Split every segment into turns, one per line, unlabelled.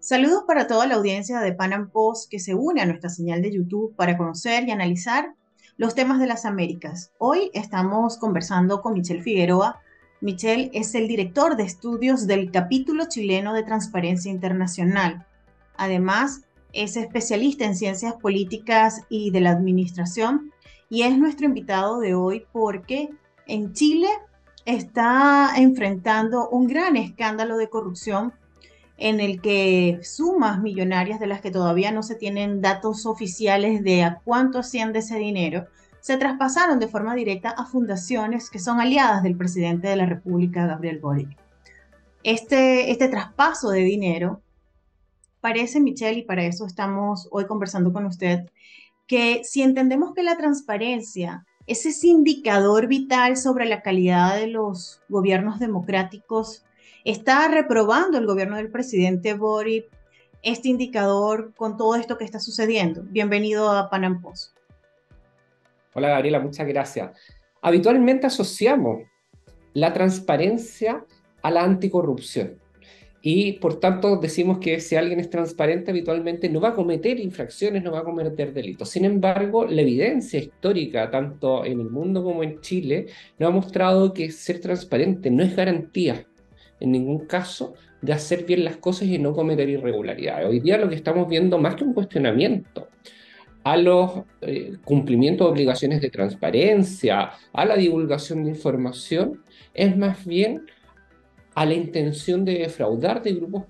Saludos para toda la audiencia de Pan Am Post que se une a nuestra señal de YouTube para conocer y analizar los temas de las Américas. Hoy estamos conversando con Michelle Figueroa. Michelle es el director de estudios del capítulo chileno de Transparencia Internacional. Además, es especialista en ciencias políticas y de la administración y es nuestro invitado de hoy porque en Chile está enfrentando un gran escándalo de corrupción en el que sumas millonarias de las que todavía no se tienen datos oficiales de a cuánto asciende ese dinero, se traspasaron de forma directa a fundaciones que son aliadas del presidente de la República, Gabriel Boric. Este traspaso de dinero parece, Michelle, y para eso estamos hoy conversando con usted, que si entendemos que la transparencia es ese indicador vital sobre la calidad de los gobiernos democráticos, está reprobando el gobierno del presidente Boric este indicador con todo esto que está sucediendo. Bienvenido a Panam Post.
Hola Gabriela, muchas gracias. Habitualmente asociamos la transparencia a la anticorrupción y por tanto decimos que si alguien es transparente habitualmente no va a cometer infracciones, no va a cometer delitos. Sin embargo, la evidencia histórica, tanto en el mundo como en Chile, nos ha mostrado que ser transparente no es garantía en ningún caso de hacer bien las cosas y no cometer irregularidades. Hoy día lo que estamos viendo más que un cuestionamiento a los cumplimientos de obligaciones de transparencia, a la divulgación de información, es más bien a la intención de defraudar de grupos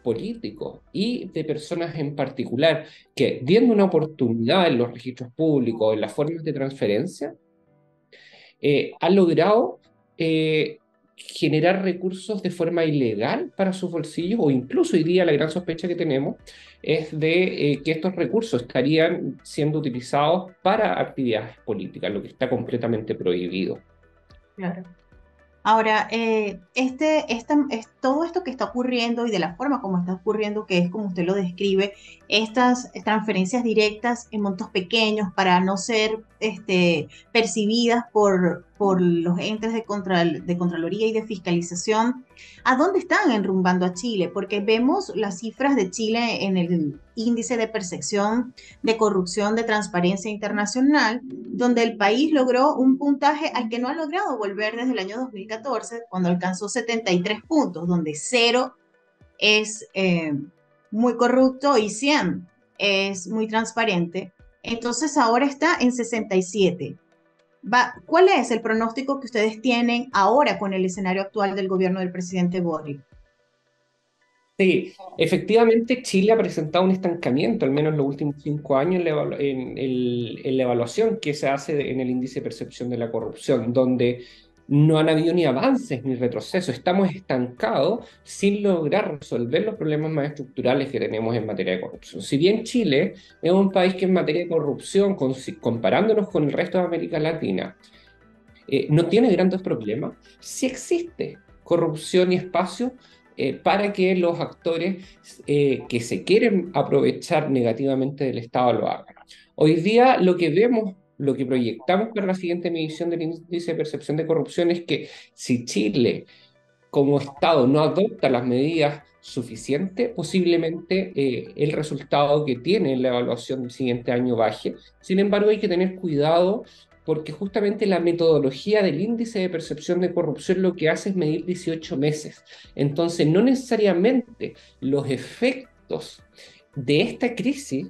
políticos y de personas en particular que, viendo una oportunidad en los registros públicos, en las formas de transferencia, han logrado generar recursos de forma ilegal para sus bolsillos, o incluso hoy día la gran sospecha que tenemos es de que estos recursos estarían siendo utilizados para actividades políticas, lo que está completamente prohibido.
Claro. Ahora, todo esto que está ocurriendo y de la forma como está ocurriendo, que es como usted lo describe, estas transferencias directas en montos pequeños para no ser percibidas por los entes de Contraloría y de Fiscalización, ¿a dónde están enrumbando a Chile? Porque vemos las cifras de Chile en el índice de percepción de corrupción de Transparencia Internacional, donde el país logró un puntaje al que no ha logrado volver desde el año 2014, cuando alcanzó 73 puntos, donde 0 es muy corrupto y 100 es muy transparente. Entonces ahora está en 67. ¿Cuál es el pronóstico que ustedes tienen ahora con el escenario actual del gobierno del presidente Boric?
Sí, efectivamente Chile ha presentado un estancamiento, al menos en los últimos 5 años, en la evaluación que se hace en el índice de percepción de la corrupción, donde no han habido ni avances ni retrocesos. Estamos estancados sin lograr resolver los problemas más estructurales que tenemos en materia de corrupción. Si bien Chile es un país que en materia de corrupción, comparándonos con el resto de América Latina, no tiene grandes problemas, sí existe corrupción y espacio para que los actores que se quieren aprovechar negativamente del Estado lo hagan. Hoy día lo que vemos, lo que proyectamos para la siguiente medición del índice de percepción de corrupción es que si Chile como Estado no adopta las medidas suficientes, posiblemente el resultado que tiene en la evaluación del siguiente año baje. Sin embargo, hay que tener cuidado porque justamente la metodología del índice de percepción de corrupción lo que hace es medir 18 meses. Entonces, no necesariamente los efectos de esta crisis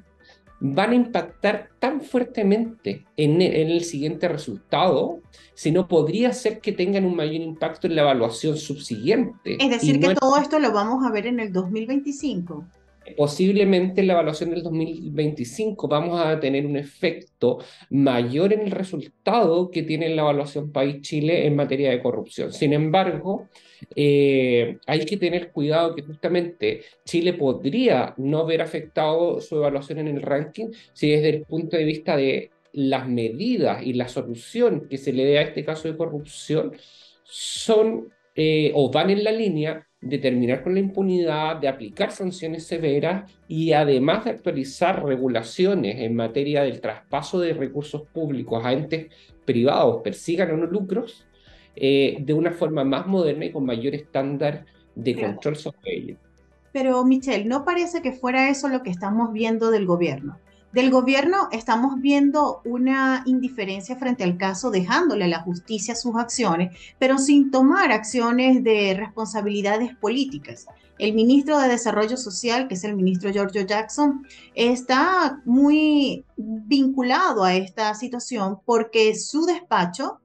van a impactar tan fuertemente en el siguiente resultado, sino podría ser que tengan un mayor impacto en la evaluación subsiguiente
Es
y
decir,
no
que
en
todo esto lo vamos a ver en el 2025.
posiblemente en la evaluación del 2025 vamos a tener un efecto mayor en el resultado que tiene la evaluación País Chile en materia de corrupción. Sin embargo, hay que tener cuidado que justamente Chile podría no ver afectado su evaluación en el ranking si desde el punto de vista de las medidas y la solución que se le dé a este caso de corrupción son o van en la línea de terminar con la impunidad, de aplicar sanciones severas y además de actualizar regulaciones en materia del traspaso de recursos públicos a entes privados, persigan o no lucros, de una forma más moderna y con mayor estándar de
Claro.
control sobre ello.
Pero Michelle, no parece que fuera eso lo que estamos viendo del gobierno. Del gobierno estamos viendo una indiferencia frente al caso, dejándole a la justicia sus acciones, pero sin tomar acciones de responsabilidades políticas. El ministro de Desarrollo Social, que es el ministro Giorgio Jackson, está muy vinculado a esta situación porque su despacho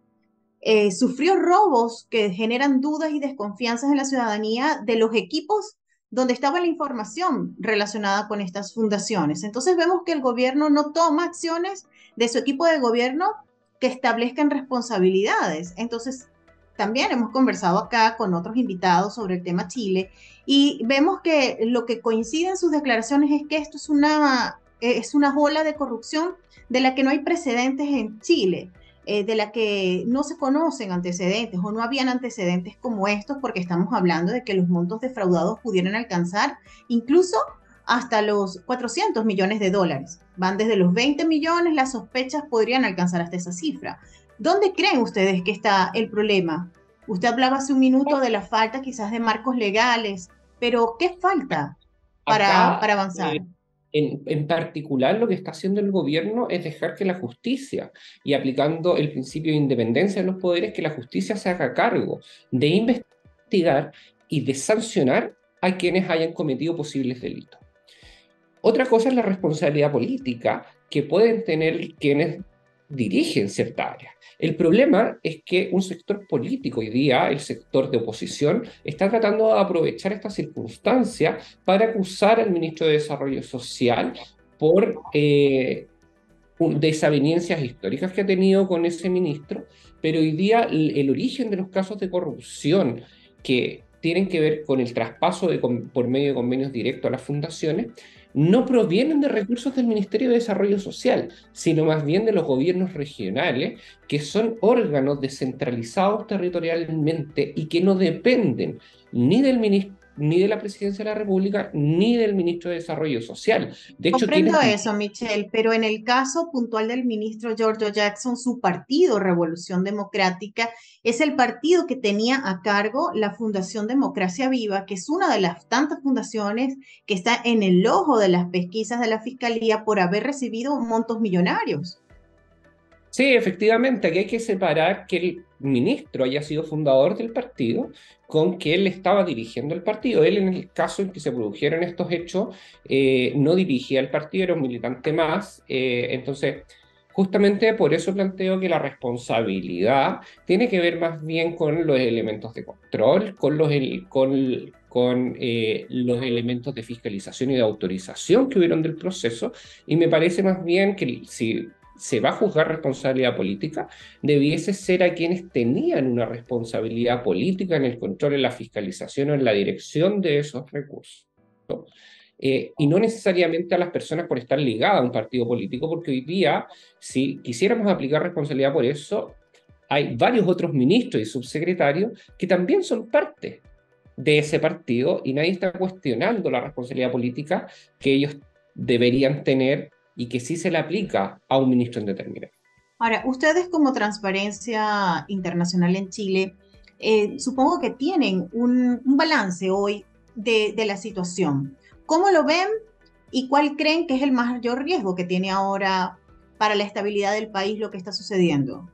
sufrió robos que generan dudas y desconfianzas en la ciudadanía de los equipos donde estaba la información relacionada con estas fundaciones. Entonces vemos que el gobierno no toma acciones de su equipo de gobierno que establezcan responsabilidades. Entonces, también hemos conversado acá con otros invitados sobre el tema Chile y vemos que lo que coincide en sus declaraciones es que esto es una ola de corrupción de la que no hay precedentes en Chile, de la que no se conocen antecedentes o no habían antecedentes como estos, porque estamos hablando de que los montos defraudados pudieran alcanzar incluso hasta los 400 millones de dólares. Van desde los 20 millones, las sospechas podrían alcanzar hasta esa cifra. ¿Dónde creen ustedes que está el problema? Usted hablaba hace un minuto de la falta quizás de marcos legales, pero ¿qué falta
Acá,
para avanzar?
en particular, lo que está haciendo el gobierno es dejar que la justicia, y aplicando el principio de independencia de los poderes, que la justicia se haga cargo de investigar y de sancionar a quienes hayan cometido posibles delitos. Otra cosa es la responsabilidad política que pueden tener quienes dirigen cierta área. El problema es que un sector político hoy día, el sector de oposición, está tratando de aprovechar esta circunstancia para acusar al ministro de Desarrollo Social por desavenencias históricas que ha tenido con ese ministro, pero hoy día el origen de los casos de corrupción que tienen que ver con el traspaso por medio de convenios directos a las fundaciones, no provienen de recursos del Ministerio de Desarrollo Social, sino más bien de los gobiernos regionales, que son órganos descentralizados territorialmente y que no dependen ni del ministro, ni de la Presidencia de la República, ni del Ministro de Desarrollo Social. De hecho,
Comprendo
quienes
eso, Michelle, pero en el caso puntual del ministro Giorgio Jackson, su partido Revolución Democrática es el partido que tenía a cargo la Fundación Democracia Viva, que es una de las tantas fundaciones que está en el ojo de las pesquisas de la Fiscalía por haber recibido montos millonarios.
sí, efectivamente, aquí hay que separar que el ministro haya sido fundador del partido con que él estaba dirigiendo el partido. Él, en el caso en que se produjeron estos hechos, no dirigía el partido, era un militante más. Entonces, justamente por eso planteo que la responsabilidad tiene que ver más bien con los elementos de control, con los elementos de fiscalización y de autorización que hubieron del proceso, y me parece más bien que si se va a juzgar responsabilidad política, debiese ser a quienes tenían una responsabilidad política en el control, en la fiscalización o en la dirección de esos recursos, ¿no? Y no necesariamente a las personas por estar ligadas a un partido político, porque hoy día, si quisiéramos aplicar responsabilidad por eso, hay varios otros ministros y subsecretarios que también son parte de ese partido y nadie está cuestionando la responsabilidad política que ellos deberían tener y que sí se le aplica a un ministro en determinado.
Ahora, ustedes como Transparencia Internacional en Chile, supongo que tienen un balance hoy de la situación. ¿Cómo lo ven y cuál creen que es el mayor riesgo que tiene ahora para la estabilidad del país lo que está sucediendo?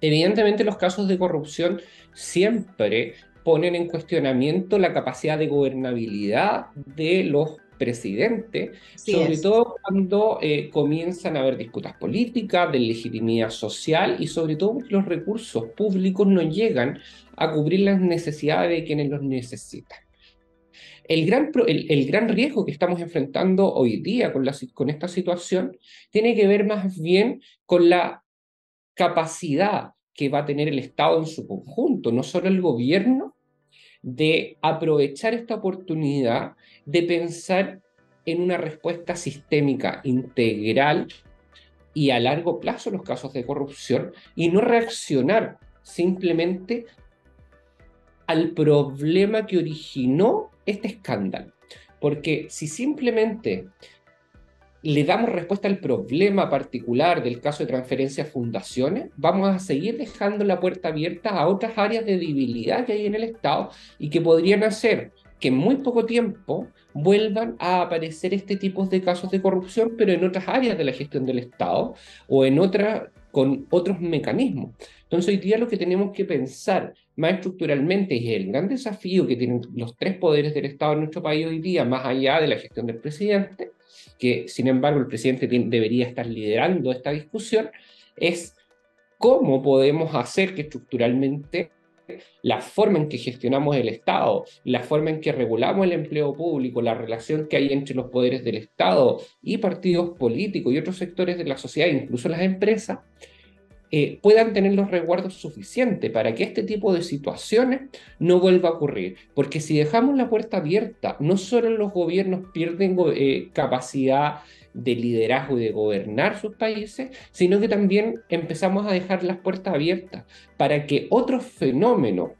Evidentemente, los casos de corrupción siempre ponen en cuestionamiento la capacidad de gobernabilidad de los presidentes,
Así
sobre
es.
todo cuando comienzan a haber disputas políticas, de legitimidad social y sobre todo porque los recursos públicos no llegan a cubrir las necesidades de quienes los necesitan. El gran riesgo que estamos enfrentando hoy día con esta situación tiene que ver más bien con la capacidad que va a tener el Estado en su conjunto, no solo el gobierno, de aprovechar esta oportunidad de pensar en una respuesta sistémica, integral y a largo plazo en los casos de corrupción y no reaccionar simplemente al problema que originó este escándalo. Porque si simplemente le damos respuesta al problema particular del caso de transferencia a fundaciones, vamos a seguir dejando la puerta abierta a otras áreas de debilidad que hay en el Estado y que podrían hacer que en muy poco tiempo vuelvan a aparecer este tipo de casos de corrupción, pero en otras áreas de la gestión del Estado o en otras, con otros mecanismos. Entonces, hoy día lo que tenemos que pensar más estructuralmente es el gran desafío que tienen los tres poderes del Estado en nuestro país hoy día, más allá de la gestión del presidente, que sin embargo el presidente debería estar liderando esta discusión, es cómo podemos hacer que estructuralmente la forma en que gestionamos el Estado, la forma en que regulamos el empleo público, la relación que hay entre los poderes del Estado y partidos políticos y otros sectores de la sociedad, incluso las empresas, puedan tener los resguardos suficientes para que este tipo de situaciones no vuelva a ocurrir. Porque si dejamos la puerta abierta, no solo los gobiernos pierden capacidad de liderazgo y de gobernar sus países, sino que también empezamos a dejar las puertas abiertas para que otros fenómenos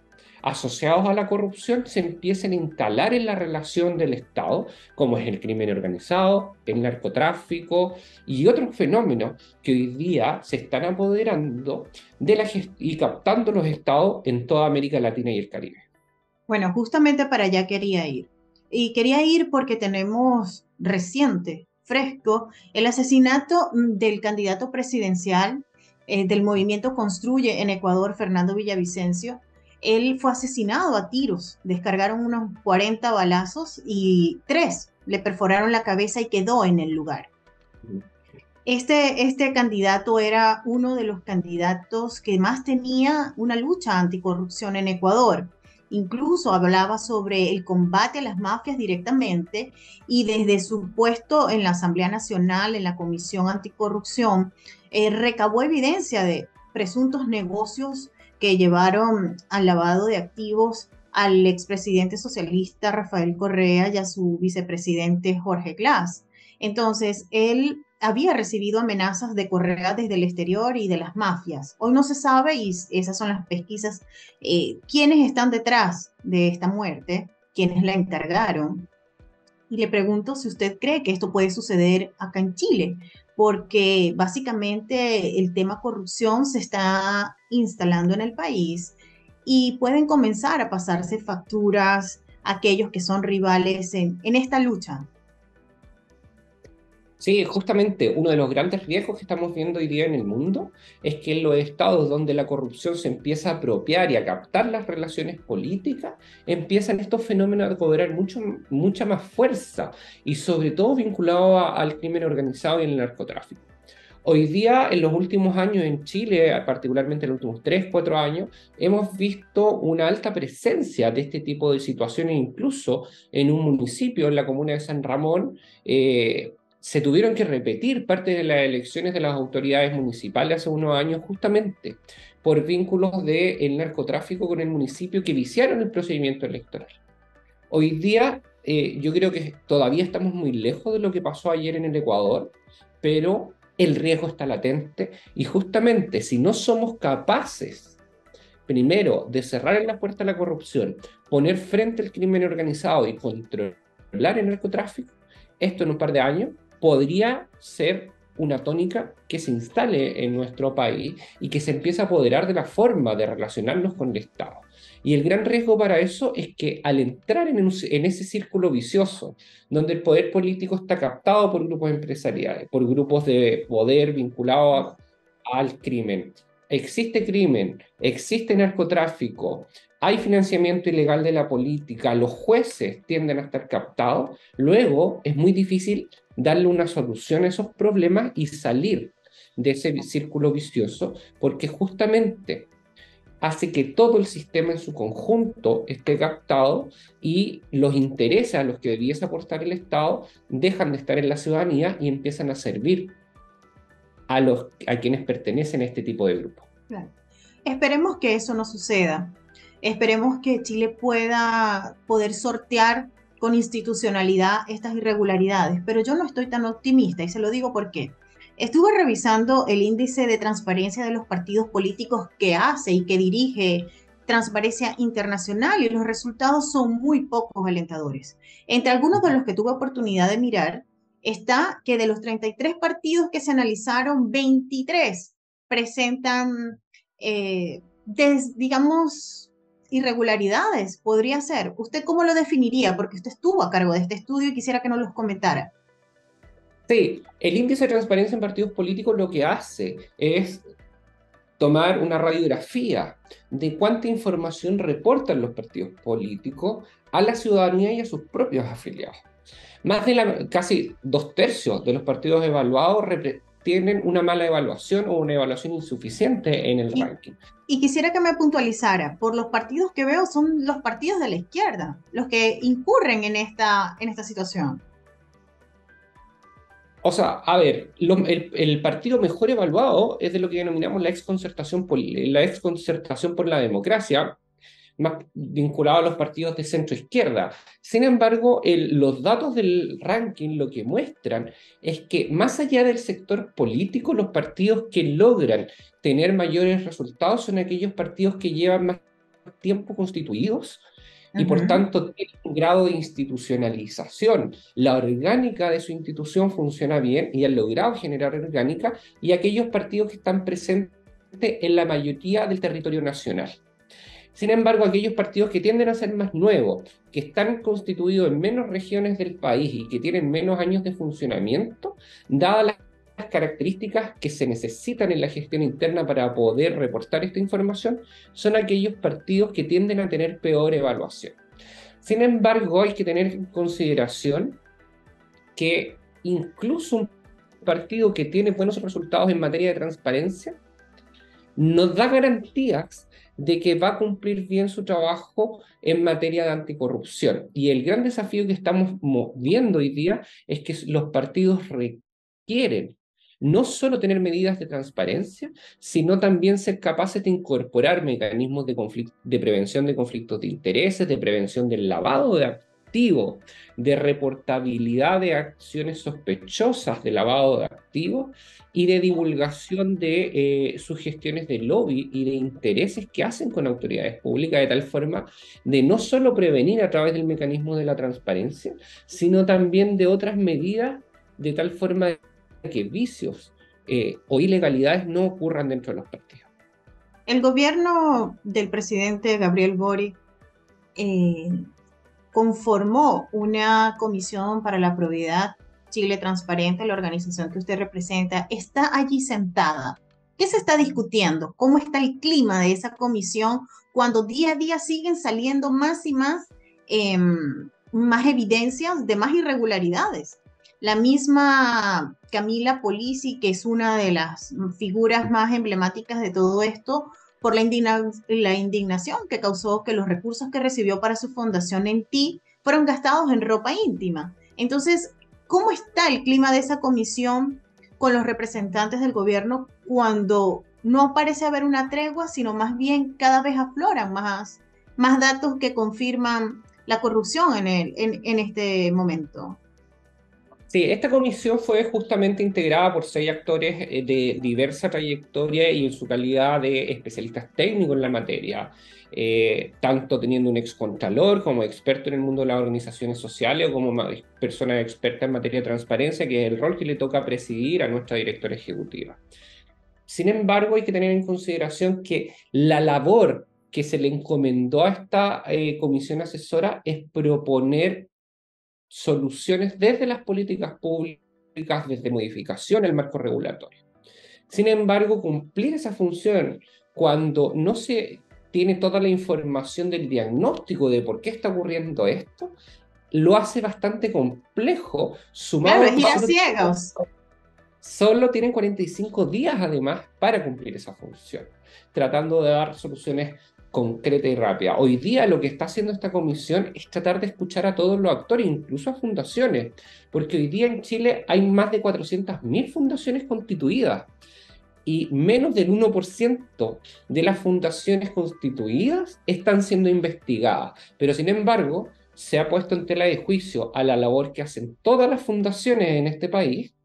asociados a la corrupción se empiecen a instalar en la relación del Estado, como es el crimen organizado, el narcotráfico y otros fenómenos que hoy día se están apoderando de y captando los estados en toda América Latina y el Caribe.
Bueno, justamente para allá quería ir. Y quería ir porque tenemos reciente, fresco, el asesinato del candidato presidencial del movimiento Construye en Ecuador, Fernando Villavicencio. Él fue asesinado a tiros, descargaron unos 40 balazos y 3 le perforaron la cabeza y quedó en el lugar. Este candidato era uno de los candidatos que más tenía una lucha anticorrupción en Ecuador. Incluso hablaba sobre el combate a las mafias directamente y desde su puesto en la Asamblea Nacional, en la Comisión Anticorrupción, recabó evidencia de presuntos negocios que llevaron al lavado de activos al expresidente socialista Rafael Correa y a su vicepresidente Jorge Glass. Entonces, él había recibido amenazas de Correa desde el exterior y de las mafias. Hoy no se sabe, y esas son las pesquisas, quiénes están detrás de esta muerte, quiénes la encargaron. Y le pregunto si usted cree que esto puede suceder acá en Chile, porque básicamente el tema corrupción se está instalando en el país y pueden comenzar a pasarse facturas a aquellos que son rivales en esta lucha.
Sí, justamente uno de los grandes riesgos que estamos viendo hoy día en el mundo es que en los estados donde la corrupción se empieza a apropiar y a captar las relaciones políticas, empiezan estos fenómenos a cobrar mucha más fuerza y sobre todo vinculados al crimen organizado y el narcotráfico. Hoy día, en los últimos años en Chile, particularmente en los últimos 3, 4 años, hemos visto una alta presencia de este tipo de situaciones, incluso en un municipio, en la comuna de San Ramón, se tuvieron que repetir parte de las elecciones de las autoridades municipales hace unos años justamente por vínculos del narcotráfico con el municipio que viciaron el procedimiento electoral. Hoy día yo creo que todavía estamos muy lejos de lo que pasó ayer en el Ecuador, pero el riesgo está latente y justamente si no somos capaces, primero, de cerrar en la puerta a la corrupción, poner frente al crimen organizado y controlar el narcotráfico, esto en un par de años podría ser una tónica que se instale en nuestro país y que se empiece a apoderar de la forma de relacionarnos con el Estado. Y el gran riesgo para eso es que al entrar en ese círculo vicioso, donde el poder político está captado por grupos empresariales, por grupos de poder vinculados al crimen, existe narcotráfico, hay financiamiento ilegal de la política, los jueces tienden a estar captados, luego es muy difícil darle una solución a esos problemas y salir de ese círculo vicioso, porque justamente hace que todo el sistema en su conjunto esté captado y los intereses a los que debiese aportar el Estado dejan de estar en la ciudadanía y empiezan a servir a quienes pertenecen a este tipo de grupos.
Claro. Esperemos que eso no suceda. Esperemos que Chile pueda poder sortear con institucionalidad estas irregularidades, pero yo no estoy tan optimista y se lo digo porque estuve revisando el índice de transparencia de los partidos políticos que hace y que dirige Transparencia Internacional y los resultados son muy pocos alentadores. Entre algunos de los que tuve oportunidad de mirar está que de los 33 partidos que se analizaron, 23 presentan, digamos, irregularidades podría ser? ¿Usted cómo lo definiría? Porque usted estuvo a cargo de este estudio y quisiera que nos los comentara.
Sí, el índice de transparencia en partidos políticos lo que hace es tomar una radiografía de cuánta información reportan los partidos políticos a la ciudadanía y a sus propios afiliados. Casi 2/3 de los partidos evaluados tienen una mala evaluación o una evaluación insuficiente en el
Y,
ranking.
y quisiera que me puntualizara, por los partidos que veo son los partidos de la izquierda, los que incurren en esta situación.
O sea, a ver, el partido mejor evaluado es de lo que denominamos la exconcertación por la democracia, más vinculado a los partidos de centro izquierda. Sin embargo, los datos del ranking lo que muestran es que más allá del sector político, los partidos que logran tener mayores resultados son aquellos partidos que llevan más tiempo constituidos y por
Ujú.
tanto tienen un grado de institucionalización. La orgánica de su institución funciona bien y han logrado generar orgánica, y aquellos partidos que están presentes en la mayoría del territorio nacional. Sin embargo, aquellos partidos que tienden a ser más nuevos, que están constituidos en menos regiones del país y que tienen menos años de funcionamiento, dadas las características que se necesitan en la gestión interna para poder reportar esta información, son aquellos partidos que tienden a tener peor evaluación. Sin embargo, hay que tener en consideración que incluso un partido que tiene buenos resultados en materia de transparencia nos da garantías de que va a cumplir bien su trabajo en materia de anticorrupción. Y el gran desafío que estamos viendo hoy día es que los partidos requieren no solo tener medidas de transparencia, sino también ser capaces de incorporar mecanismos de prevención de conflictos de intereses, de prevención del lavado de activos, de reportabilidad de acciones sospechosas de lavado de activos y de divulgación de sus gestiones de lobby y de intereses que hacen con autoridades públicas, de tal forma de no solo prevenir a través del mecanismo de la transparencia, sino también de otras medidas, de tal forma de que vicios o ilegalidades no ocurran dentro de los partidos.
El gobierno del presidente Gabriel Boric eh, conformó una comisión para la probidad Chile Transparente, la organización que usted representa, está allí sentada. ¿Qué se está discutiendo? ¿Cómo está el clima de esa comisión cuando día a día siguen saliendo más y más evidencias de más irregularidades? La misma Camila Polisi, que es una de las figuras más emblemáticas de todo esto, por la indignación que causó que los recursos que recibió para su fundación en ti fueron gastados en ropa íntima. Entonces, ¿cómo está el clima de esa comisión con los representantes del gobierno cuando no parece haber una tregua, sino más bien cada vez afloran más datos que confirman la corrupción en este momento?
Sí, esta comisión fue justamente integrada por 6 actores de diversa trayectoria y en su calidad de especialistas técnicos en la materia, tanto teniendo un excontralor como experto en el mundo de las organizaciones sociales o como persona experta en materia de transparencia, que es el rol que le toca presidir a nuestra directora ejecutiva. Sin embargo, hay que tener en consideración que la labor que se le encomendó a esta comisión asesora es proponer soluciones desde las políticas públicas, desde modificación al marco regulatorio. Sin embargo, cumplir esa función cuando no se tiene toda la información del diagnóstico de por qué está ocurriendo esto, lo hace bastante complejo,
Claro,
sumado a
es
que
ir a ciegos.
solo tienen 45 días además para cumplir esa función, tratando de dar soluciones concretas y rápidas. Hoy día lo que está haciendo esta comisión es tratar de escuchar a todos los actores, incluso a fundaciones, porque hoy día en Chile hay más de 400.000 fundaciones constituidas y menos del 1% de las fundaciones constituidas están siendo investigadas. Pero sin embargo, se ha puesto en tela de juicio a la labor que hacen todas las fundaciones en este país,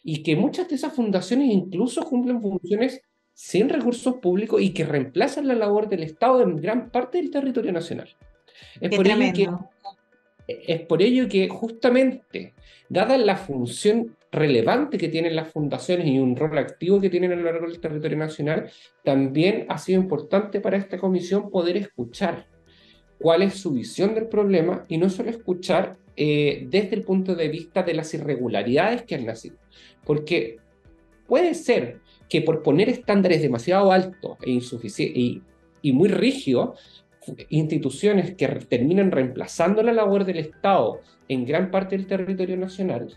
y que muchas de esas fundaciones incluso cumplen funciones sin recursos públicos y que reemplazan la labor del Estado en gran parte del territorio nacional. Es
Qué
por ello que,
tremendo.
es por ello que justamente, dada la función relevante que tienen las fundaciones y un rol activo que tienen a lo largo del territorio nacional, también ha sido importante para esta comisión poder escuchar cuál es su visión del problema y no solo escuchar desde el punto de vista de las irregularidades que han nacido. Porque puede ser que por poner estándares demasiado altos y muy rígidos, instituciones que terminan reemplazando la labor del Estado en gran parte del territorio nacional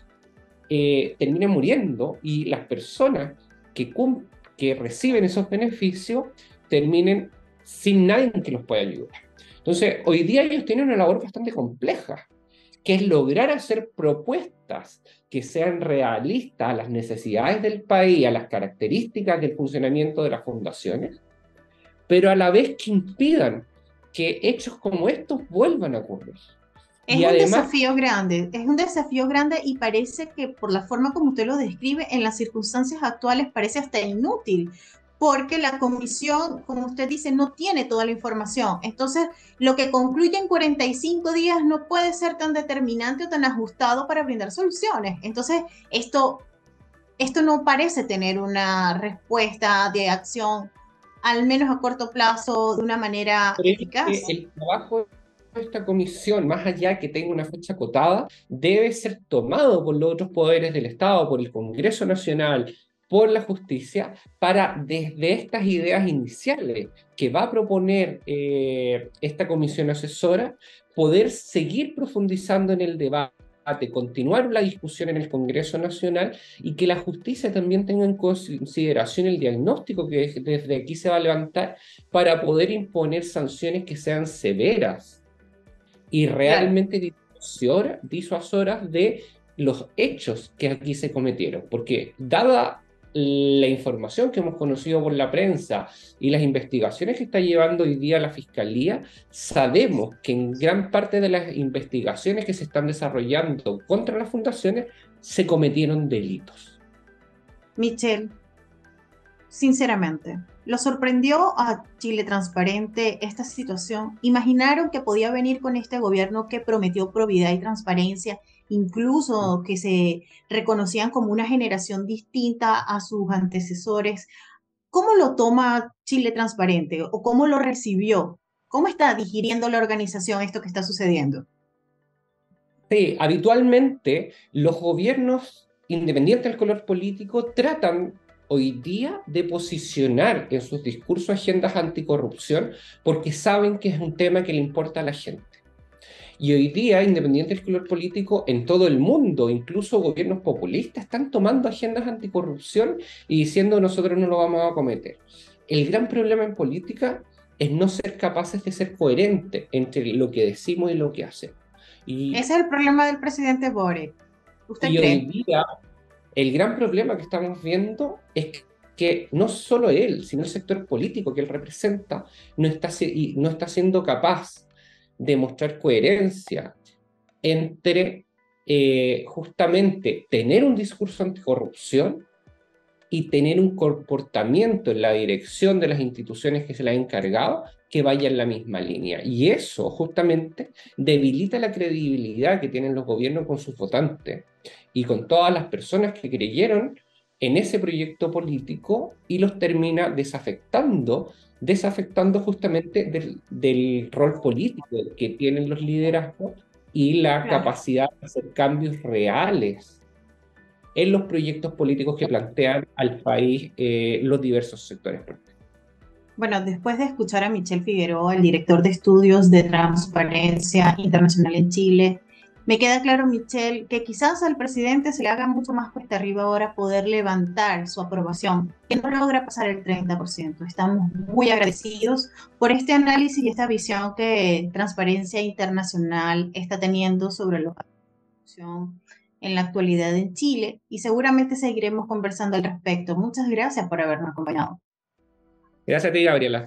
terminen muriendo y las personas que reciben esos beneficios terminen sin nadie que los pueda ayudar. Entonces, hoy día ellos tienen una labor bastante compleja, que es lograr hacer propuestas que sean realistas a las necesidades del país, a las características del funcionamiento de las fundaciones, pero a la vez que impidan que hechos como estos vuelvan a ocurrir. Y además,
Es un desafío grande y parece que por la forma como usted lo describe, en las circunstancias actuales parece hasta inútil, porque la comisión, como usted dice, no tiene toda la información. Entonces, lo que concluye en 45 días no puede ser tan determinante o tan ajustado para brindar soluciones. Entonces, esto no parece tener una respuesta de acción, al menos a corto plazo, de una manera
creo que
eficaz.
el trabajo de esta comisión, más allá que tenga una fecha acotada, debe ser tomado por los otros poderes del Estado, por el Congreso Nacional, por la justicia, para desde estas ideas iniciales que va a proponer esta comisión asesora, poder seguir profundizando en el debate, continuar la discusión en el Congreso Nacional y que la justicia también tenga en consideración el diagnóstico que desde aquí se va a levantar para poder imponer sanciones que sean severas y
Claro.
realmente disuasoras de los hechos que aquí se cometieron. Porque dada la información que hemos conocido por la prensa y las investigaciones que está llevando hoy día la Fiscalía, sabemos que en gran parte de las investigaciones que se están desarrollando contra las fundaciones se cometieron delitos.
Michelle, sinceramente, ¿lo sorprendió a Chile Transparente esta situación? ¿Imaginaron que podía venir con este gobierno que prometió probidad y transparencia, incluso que se reconocían como una generación distinta a sus antecesores? ¿Cómo lo toma Chile Transparente o cómo lo recibió? ¿Cómo está digiriendo la organización esto que está sucediendo?
Sí, habitualmente los gobiernos, independientes del color político, tratan hoy día de posicionar en sus discursos agendas anticorrupción porque saben que es un tema que le importa a la gente. Y hoy día, independiente del color político, en todo el mundo, incluso gobiernos populistas, están tomando agendas anticorrupción y diciendo nosotros no lo vamos a cometer. El gran problema en política es no ser capaces de ser coherentes entre lo que decimos y lo que hacemos. Y
Ese es el problema del presidente Boric. ¿Usted
y hoy
cree?
día el gran problema que estamos viendo es que no solo él, sino el sector político que él representa no está siendo capaz de mostrar coherencia entre justamente tener un discurso anticorrupción y tener un comportamiento en la dirección de las instituciones que se le ha encargado que vaya en la misma línea. Y eso justamente debilita la credibilidad que tienen los gobiernos con sus votantes y con todas las personas que creyeron en ese proyecto político y los termina desafectando justamente del rol político que tienen los liderazgos y la
Claro.
capacidad de hacer cambios reales en los proyectos políticos que plantean al país los diversos sectores.
Bueno, después de escuchar a Michel Figueroa, el director de estudios de transparencia internacional en Chile, me queda claro, Michel, que quizás al presidente se le haga mucho más cuesta arriba ahora poder levantar su aprobación, que no logra pasar el 30%. Estamos muy agradecidos por este análisis y esta visión que Transparencia Internacional está teniendo sobre la corrupción en la actualidad en Chile y seguramente seguiremos conversando al respecto. Muchas gracias por habernos acompañado.
Gracias a ti, Gabriela.